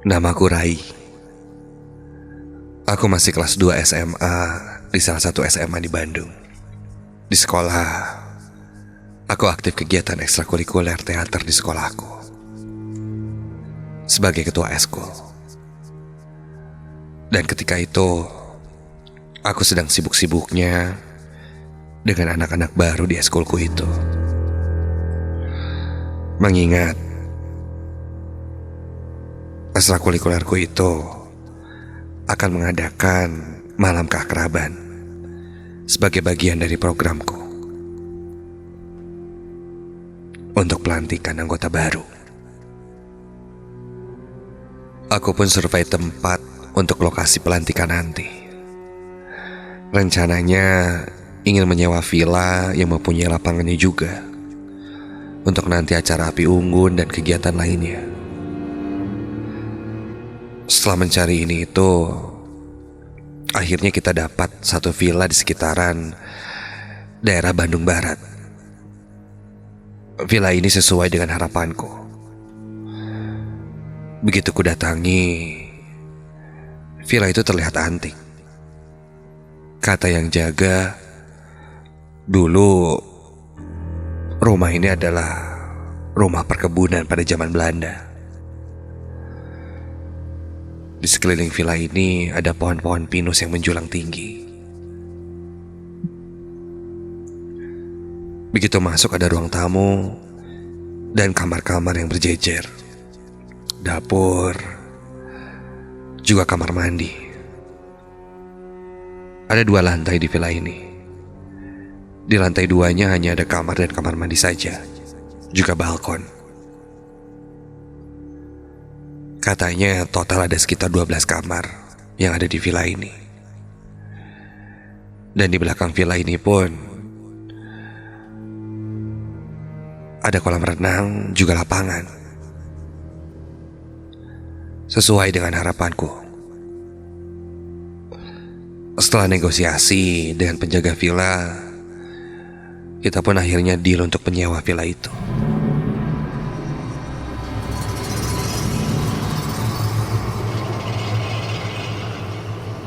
Namaku Rai. Aku masih kelas 2 SMA di salah satu SMA di Bandung. Di sekolah, aku aktif kegiatan ekstrakurikuler teater di sekolahku sebagai ketua eskul. Dan ketika itu, aku sedang sibuk-sibuknya dengan anak-anak baru di eskulku itu. Mengingat ekstrakurikulerku itu akan mengadakan malam keakraban sebagai bagian dari programku untuk pelantikan anggota baru. Aku pun survei tempat untuk lokasi pelantikan nanti. Rencananya ingin menyewa villa yang mempunyai lapangannya juga untuk nanti acara api unggun dan kegiatan lainnya. Setelah mencari ini itu, akhirnya kita dapat satu villa di sekitaran daerah Bandung Barat. Villa ini sesuai dengan harapanku. Begitu ku datangi, villa itu terlihat antik. Kata yang jaga, dulu rumah ini adalah rumah perkebunan pada zaman Belanda. Di sekeliling villa ini ada pohon-pohon pinus yang menjulang tinggi. Begitu masuk ada ruang tamu dan kamar-kamar yang berjejer. Dapur, juga kamar mandi. Ada 2 lantai di villa ini. Di lantai 2-nya hanya ada kamar dan kamar mandi saja, juga balkon. Katanya total ada sekitar 12 kamar yang ada di villa ini. Dan di belakang villa ini pun ada kolam renang, juga lapangan. Sesuai dengan harapanku. Setelah negosiasi dengan penjaga villa, kita pun akhirnya deal untuk menyewa villa itu.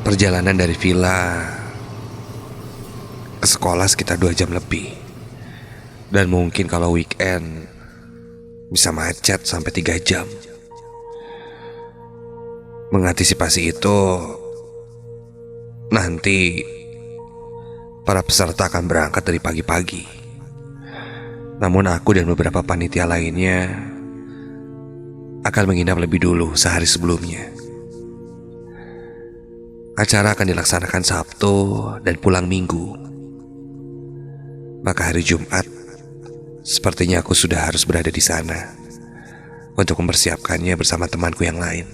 Perjalanan dari villa ke sekolah sekitar 2 jam lebih. Dan mungkin kalau weekend bisa macet sampai 3 jam. Mengantisipasi itu, nanti para peserta akan berangkat dari pagi-pagi. Namun aku dan beberapa panitia lainnya akan menginap lebih dulu sehari sebelumnya. Acara akan dilaksanakan Sabtu dan pulang Minggu. Maka hari Jumat, sepertinya aku sudah harus berada di sana untuk mempersiapkannya bersama temanku yang lain.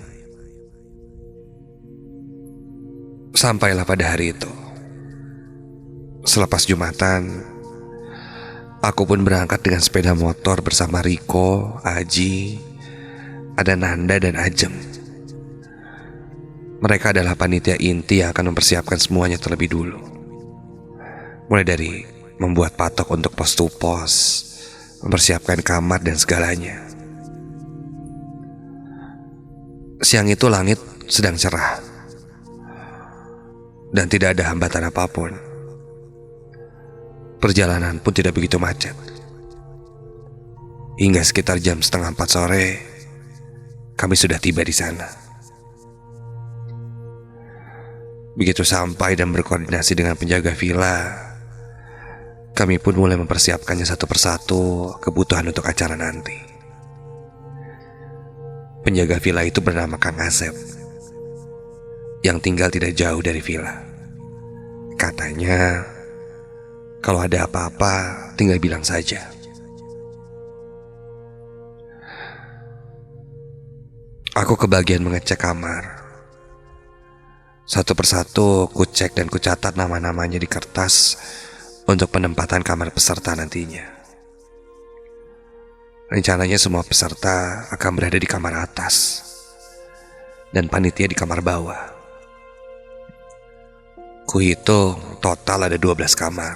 Sampailah pada hari itu. Selepas Jumatan, aku pun berangkat dengan sepeda motor bersama Riko, Aji, ada Nanda dan Ajem. Mereka adalah panitia inti yang akan mempersiapkan semuanya terlebih dulu. Mulai dari membuat patok untuk pos to pos, mempersiapkan kamar dan segalanya. Siang itu langit sedang cerah dan tidak ada hambatan apapun. Perjalanan pun tidak begitu macet. Hingga sekitar jam 3:30 sore, kami sudah tiba di sana. Begitu sampai dan berkoordinasi dengan penjaga villa, kami pun mulai mempersiapkannya satu persatu kebutuhan untuk acara nanti. Penjaga villa itu bernama Kang Asep, yang tinggal tidak jauh dari villa. Katanya, kalau ada apa-apa tinggal bilang saja. Aku kebagian mengecek kamar. Satu persatu ku cek dan ku catat nama-namanya di kertas untuk penempatan kamar peserta nantinya. Rencananya semua peserta akan berada di kamar atas dan panitia di kamar bawah. Ku hitung total ada 12 kamar,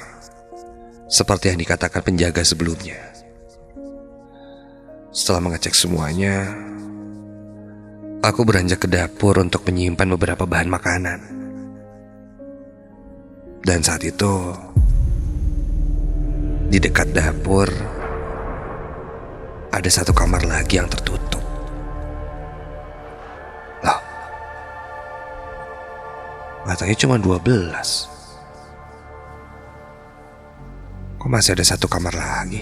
seperti yang dikatakan penjaga sebelumnya. Setelah mengecek semuanya, Aku beranjak ke dapur untuk menyimpan beberapa bahan makanan. Dan saat itu, di dekat dapur, ada satu kamar lagi yang tertutup. Loh, katanya cuma 12. Kok masih ada satu kamar lagi?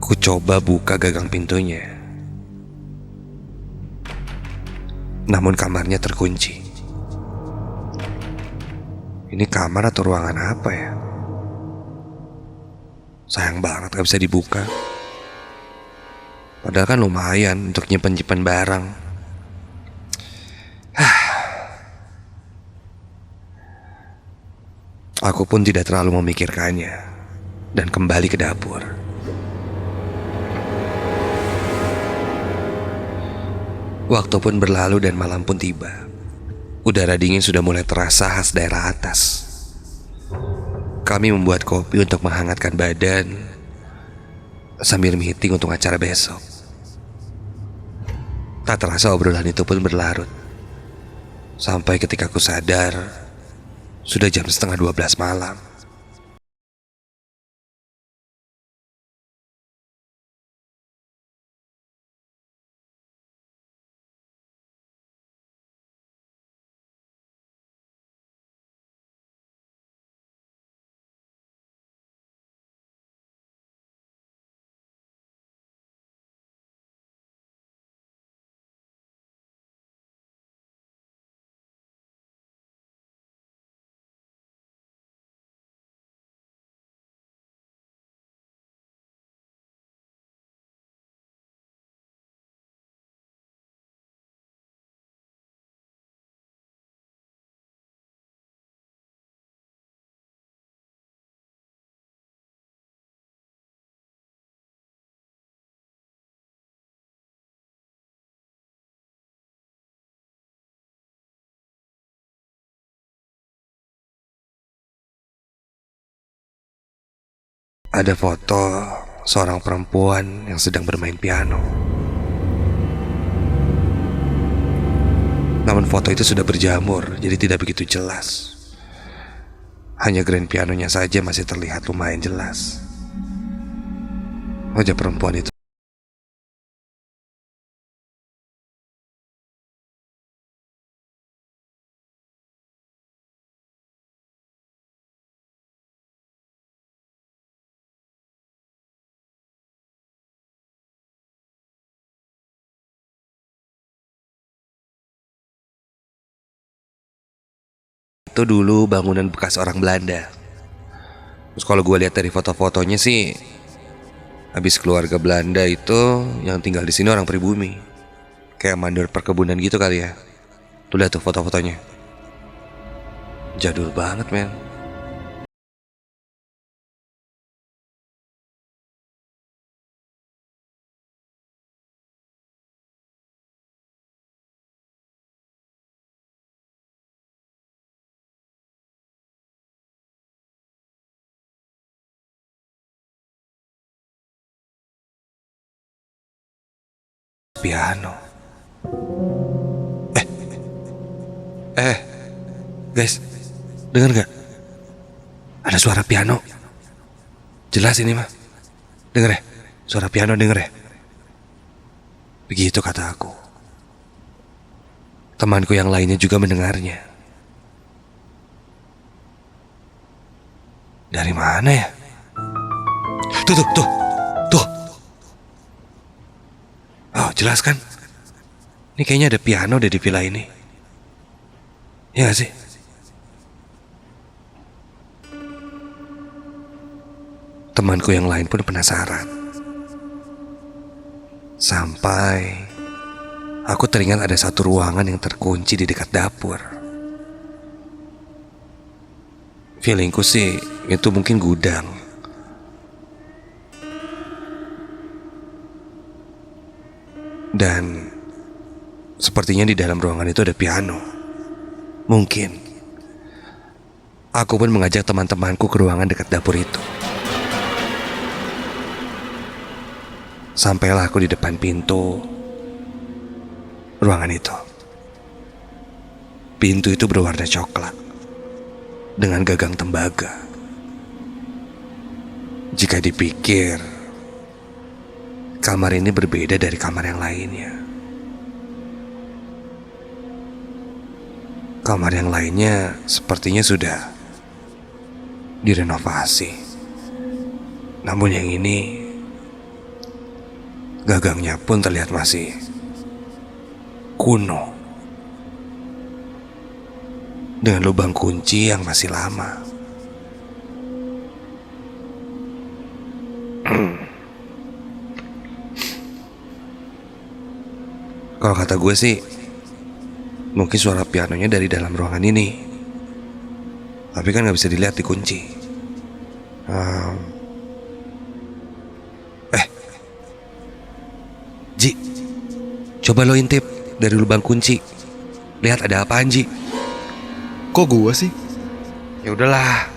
Ku coba buka gagang pintunya, namun kamarnya terkunci. Ini kamar atau ruangan apa ya? Sayang banget gak bisa dibuka. Padahal kan lumayan untuk nyimpen-nyimpen barang. Aku pun tidak terlalu memikirkannya dan kembali ke dapur. Waktu pun berlalu dan malam pun tiba. Udara dingin sudah mulai terasa khas daerah atas. Kami membuat kopi untuk menghangatkan badan sambil meeting untuk acara besok. Tak terasa obrolan itu pun berlarut. Sampai ketika aku sadar, sudah jam setengah 12 malam. Ada foto seorang perempuan yang sedang bermain piano. Namun foto itu sudah berjamur, jadi tidak begitu jelas. Hanya grand pianonya saja masih terlihat lumayan jelas. Wajah perempuan itu dulu bangunan bekas orang Belanda. Terus kalau gue lihat dari foto-fotonya sih, habis keluarga Belanda itu yang tinggal di sini orang pribumi, kayak mandor perkebunan gitu kali ya. Tuh lihat tuh foto-fotonya, jadul banget men. Piano. Guys, dengar gak? Ada suara piano. Jelas ini mah. Dengar ya? Suara piano denger ya? Begitu kata aku. Temanku yang lainnya juga mendengarnya. Dari mana ya? Tuh. Oh, jelas kan? Ini kayaknya ada piano deh di villa ini. Ya gak sih? Temanku yang lain pun penasaran. Sampai aku teringat ada satu ruangan yang terkunci di dekat dapur. Feelingku sih itu mungkin gudang. Dan sepertinya di dalam ruangan itu ada piano. Mungkin. Aku pun mengajak teman-temanku ke ruangan dekat dapur itu. sampailah aku di depan pintu ruangan itu. Pintu itu berwarna coklat dengan gagang tembaga. Jika dipikir, kamar ini berbeda dari kamar yang lainnya. Kamar yang lainnya sepertinya sudah direnovasi. Namun yang ini, gagangnya pun terlihat masih kuno, dengan lubang kunci yang masih lama. Kalau kata gue sih, mungkin suara pianonya dari dalam ruangan ini. Tapi kan gak bisa dilihat di kunci. Ji, coba lo intip dari lubang kunci. Lihat ada apaan, Ji? Kok gua sih? Ya udahlah,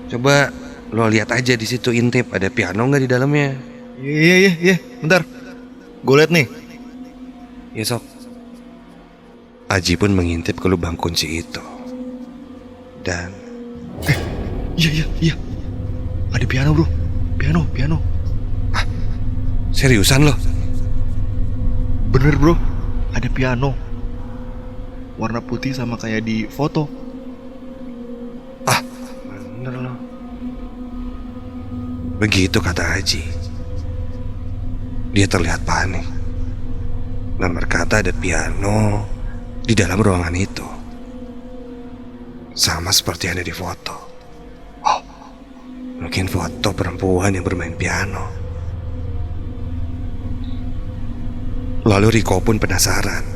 coba lo lihat aja di situ, intip ada piano nggak di dalamnya. Iya, bentar. Gue liat nih. Ya sok. Aji pun mengintip ke lubang kunci itu. Dan Iya. Ada piano, bro. Piano. seriusan lo? Bener, bro. Ada piano. Warna putih sama kayak di foto. Bener lo. Begitu kata Aji. Dia terlihat panik dan berkata ada piano di dalam ruangan itu, sama seperti yang ada di foto. Oh, mungkin foto perempuan yang bermain piano. Lalu Riko pun penasaran.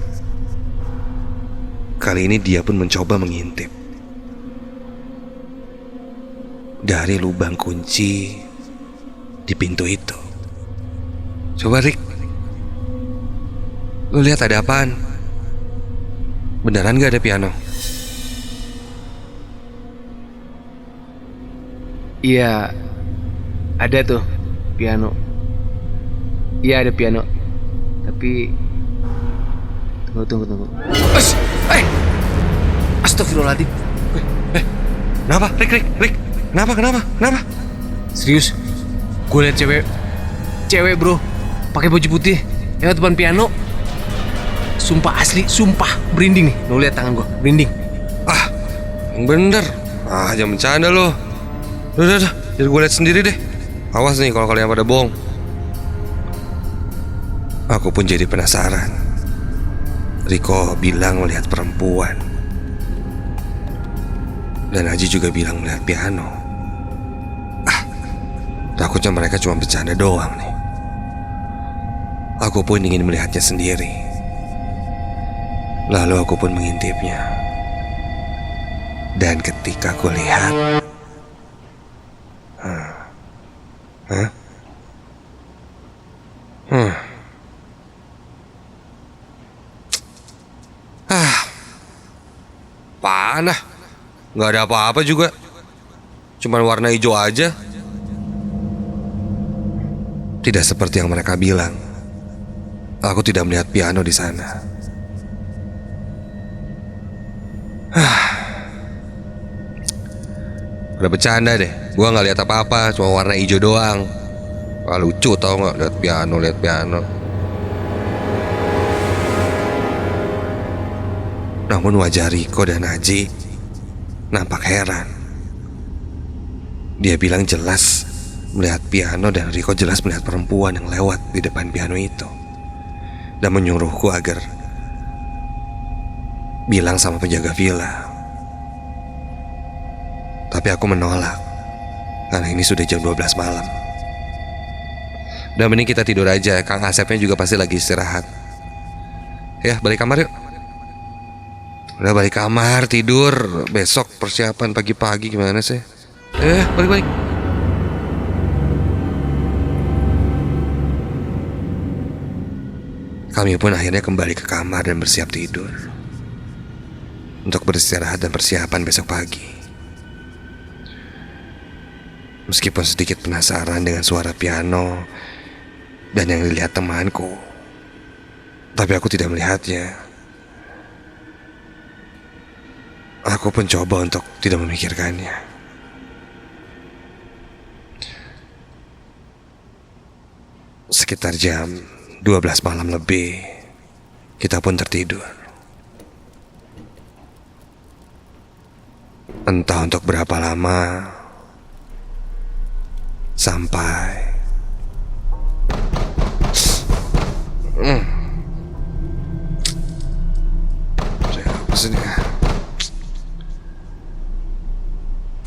Kali ini dia pun mencoba mengintip dari lubang kunci di pintu itu. Coba Rik, lu lihat ada apaan? Beneran gak ada piano? Iya, ada tuh piano. Iya ada piano. Tapi tunggu. Astagfirullahaladzim. Kenapa? Rik, kenapa? Serius? Gue liat cewek bro, pakai baju putih lewat depan piano. Sumpah asli, sumpah merinding nih. Lo lihat tangan gue, merinding. Yang bener. Jangan bercanda lo. Udah, jadi gue lihat sendiri deh. Awas nih kalau kalian pada bohong. Aku pun jadi penasaran. Riko bilang melihat perempuan, dan Aji juga bilang melihat piano. Takutnya mereka cuma bercanda doang nih. Aku pun ingin melihatnya sendiri. Lalu aku pun mengintipnya. Dan ketika aku lihat, apaan ah? Gak ada apa-apa juga. Cuman warna hijau aja. Tidak seperti yang mereka bilang. Aku tidak melihat piano di sana. Udah bercanda deh. Gua gak lihat apa-apa, cuma warna hijau doang. Lucu tau gak, lihat piano. Namun wajah Riko dan Aji nampak heran. Dia bilang jelas melihat piano, dan Riko jelas melihat perempuan yang lewat di depan piano itu, dan menyuruhku agar bilang sama penjaga villa. Tapi aku menolak, karena ini sudah jam 12 malam. Dan mending kita tidur aja. Kang Asepnya juga pasti lagi istirahat. Ya, balik kamar yuk. Udah balik kamar, tidur. Besok persiapan pagi-pagi gimana sih? Balik. Kami pun akhirnya kembali ke kamar dan bersiap tidur untuk beristirahat dan persiapan besok pagi. Meskipun sedikit penasaran dengan suara piano dan yang dilihat temanku. Tapi aku tidak melihatnya. Aku pun coba untuk tidak memikirkannya. Sekitar jam 12 malam lebih, kita pun tertidur. Entah untuk berapa lama, sampai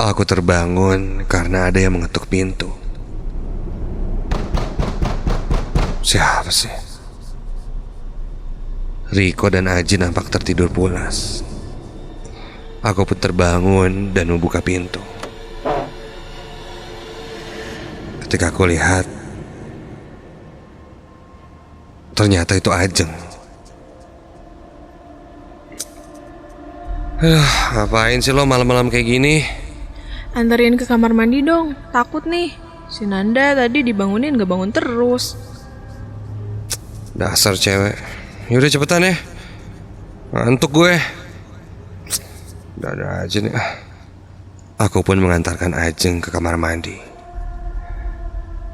aku terbangun karena ada yang mengetuk pintu. Siapa sih? Riko dan Aji nampak tertidur pulas. Aku pun terbangun dan membuka pintu. Ketika aku lihat, ternyata itu Ajeng. Ngapain sih lo malam-malam kayak gini? Anterin ke kamar mandi dong, takut nih. Si Nanda tadi dibangunin gak bangun terus. Dasar cewek. Yaudah cepetan ya, ngantuk gue. Udah ada aja nih. Aku pun mengantarkan Ajeng ke kamar mandi.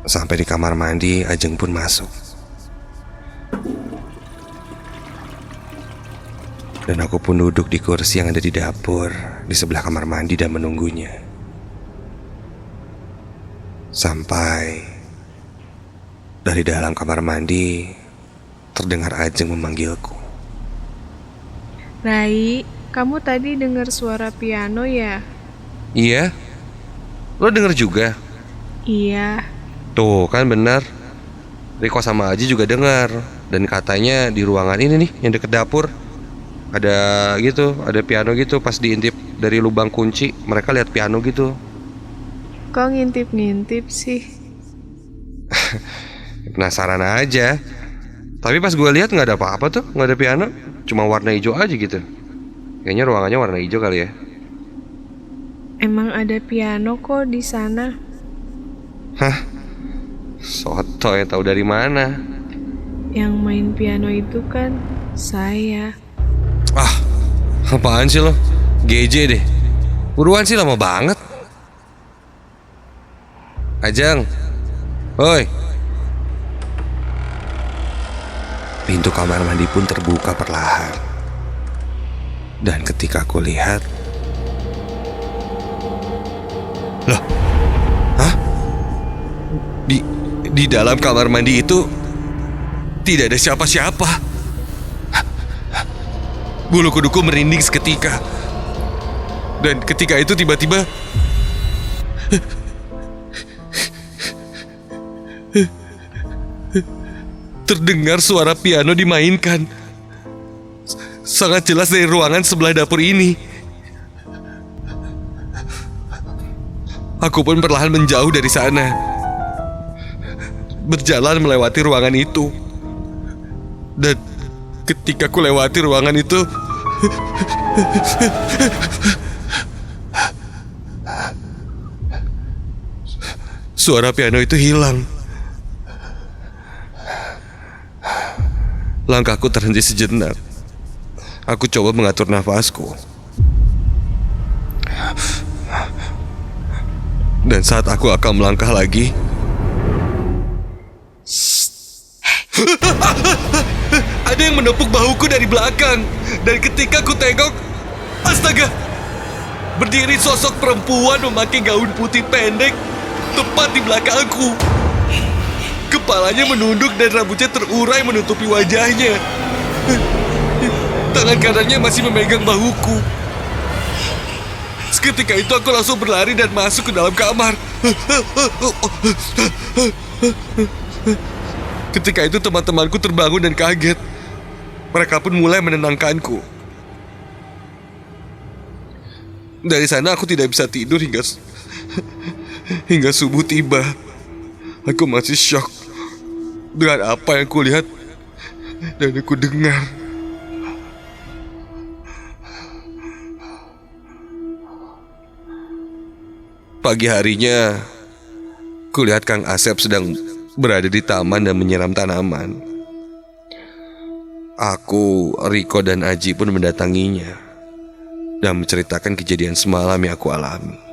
Sampai di kamar mandi, Ajeng pun masuk. Dan aku pun duduk di kursi yang ada di dapur, di sebelah kamar mandi dan menunggunya. Sampai dari dalam kamar mandi terdengar Ajeng memanggilku. Rai, kamu tadi dengar suara piano ya? Iya? Lo denger juga? Iya. Tuh kan benar. Riko sama Aji juga dengar. Dan katanya di ruangan ini nih, yang deket dapur, ada gitu, ada piano gitu. Pas diintip dari lubang kunci, mereka lihat piano gitu. Kok ngintip-ngintip sih? Penasaran aja. Tapi pas gue lihat nggak ada apa-apa tuh, nggak ada piano, cuma warna hijau aja gitu. Kayaknya ruangannya warna hijau kali ya. Emang ada piano kok di sana. Hah? Soto yang tahu dari mana? Yang main piano itu kan saya. Ah, apaan sih lo? GJ deh. Buruan sih, lama banget. Ajeng, hoi. Pintu kamar mandi pun terbuka perlahan. Dan ketika aku lihat, loh, hah? Di dalam kamar mandi itu tidak ada siapa-siapa. Bulu kuduku merinding seketika. Dan ketika itu tiba-tiba terdengar suara piano dimainkan. Sangat jelas dari ruangan sebelah dapur ini. Aku pun perlahan menjauh dari sana, berjalan melewati ruangan itu. Dan ketika ku lewati ruangan itu, suara piano itu hilang. Langkahku terhenti sejenak. Aku coba mengatur nafasku. Dan saat aku akan melangkah lagi, ada yang menepuk bahuku dari belakang. Dan ketika ku tengok, astaga, berdiri sosok perempuan memakai gaun putih pendek tepat di belakangku. Kepalanya menunduk dan rambutnya terurai menutupi wajahnya. Tangan kanannya masih memegang bahuku. Seketika itu aku langsung berlari dan masuk ke dalam kamar. Ketika itu teman-temanku terbangun dan kaget. Mereka pun mulai menenangkanku. Dari sana aku tidak bisa tidur hingga subuh tiba. Aku masih shock dengan apa yang kulihat dan aku dengar. Pagi harinya, kulihat Kang Asep sedang berada di taman dan menyiram tanaman. Aku, Riko, dan Aji pun mendatanginya dan menceritakan kejadian semalam yang aku alami.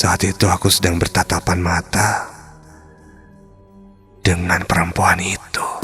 Saat itu aku sedang bertatapan mata dengan perempuan itu.